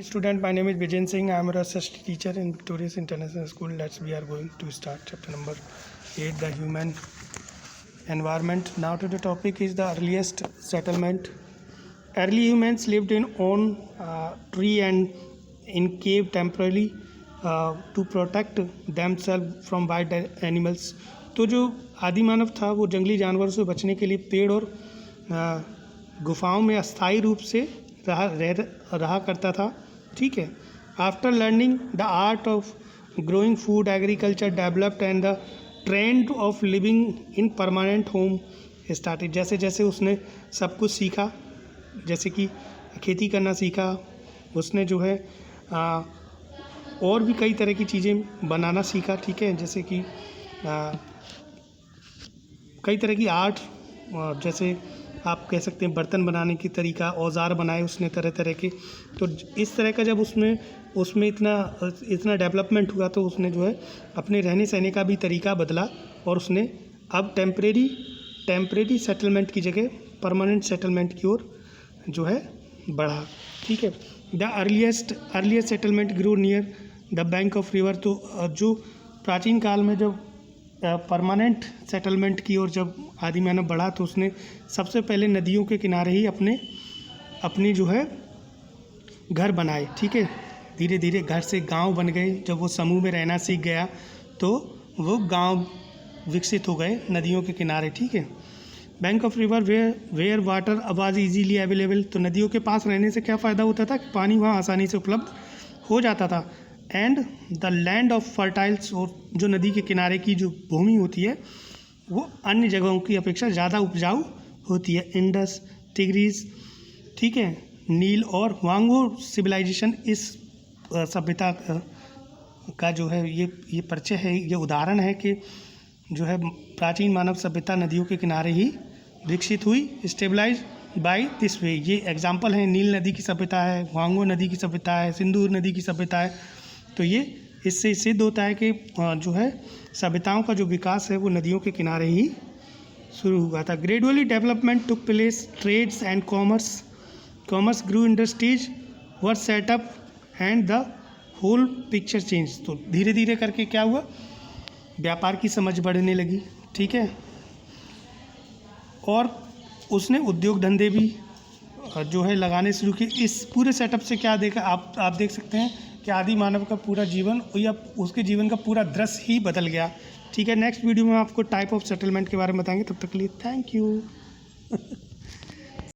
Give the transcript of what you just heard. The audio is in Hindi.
Student, my name is Vijayan Singh. I am a research teacher in Victorious International School. We are going to start chapter number 8, the human environment. Now to the topic is the earliest settlement. Early humans lived in on tree and in cave temporarily to protect themselves from wild animals. तो जो आदि मानव था वो जंगली जानवरों से बचने के लिए पेड़ और गुफाओं में अस्थायी रूप से रहा करता था. ठीक है. After learning the art of growing food agriculture developed and the trend of living in permanent home started. जैसे जैसे उसने सब कुछ सीखा, जैसे कि खेती करना सीखा, उसने जो है और भी कई तरह की चीज़ें बनाना सीखा. ठीक है. जैसे कि कई तरह की आर्ट, जैसे आप कह सकते हैं बर्तन बनाने की तरीका, औजार बनाए उसने तरह तरह के. तो इस तरह का जब उसमें इतना डेवलपमेंट हुआ तो उसने जो है अपने रहने सहने का भी तरीका बदला और उसने अब टेम्परेरी सेटलमेंट की जगह परमानेंट सेटलमेंट की ओर जो है बढ़ा. ठीक है. The earliest settlement grow near the bank of river. तो जो प्राचीन काल में जब परमानेंट सेटलमेंट की ओर जब आदि मानव बढ़ा तो उसने सबसे पहले नदियों के किनारे ही अपनी जो है घर बनाए. ठीक है. धीरे धीरे घर से गांव बन गए. जब वो समूह में रहना सीख गया तो वो गांव विकसित हो गए नदियों के किनारे. ठीक है. Bank of river where water was easily available. तो नदियों के पास रहने से क्या फ़ायदा होता था कि पानी वहाँ आसानी से उपलब्ध हो जाता था. And the land of fertiles. और जो नदी के किनारे की जो भूमि होती है वो अन्य जगहों की अपेक्षा ज़्यादा उपजाऊ होती है. इंडस, टिग्रीज, ठीक है, नील और वांगो सिविलाइजेशन इस सभ्यता का जो है ये परिचय है, ये उदाहरण है कि जो है प्राचीन मानव सभ्यता नदियों के किनारे ही विकसित हुई. Stabilize by this way. ये एग्जाम्पल है. नील नदी की सभ्यता है, वांगो नदी की सभ्यता है, सिंधु नदी की सभ्यता है. तो ये इससे सिद्ध होता है कि जो है सभ्यताओं का जो विकास है वो नदियों के किनारे ही शुरू हुआ था. Gradually development took place, trades and commerce grew, industries were setup and the whole picture change. तो धीरे धीरे करके क्या हुआ, व्यापार की समझ बढ़ने लगी. ठीक है. और उसने उद्योग धंधे भी जो है लगाने शुरू किए. इस पूरे सेटअप से क्या देखा आप देख सकते हैं कि आदि मानव का पूरा जीवन या उसके जीवन का पूरा दृश्य ही बदल गया. ठीक है. नेक्स्ट वीडियो में आपको टाइप ऑफ सेटलमेंट के बारे में बताएंगे. तब तक के लिए थैंक यू.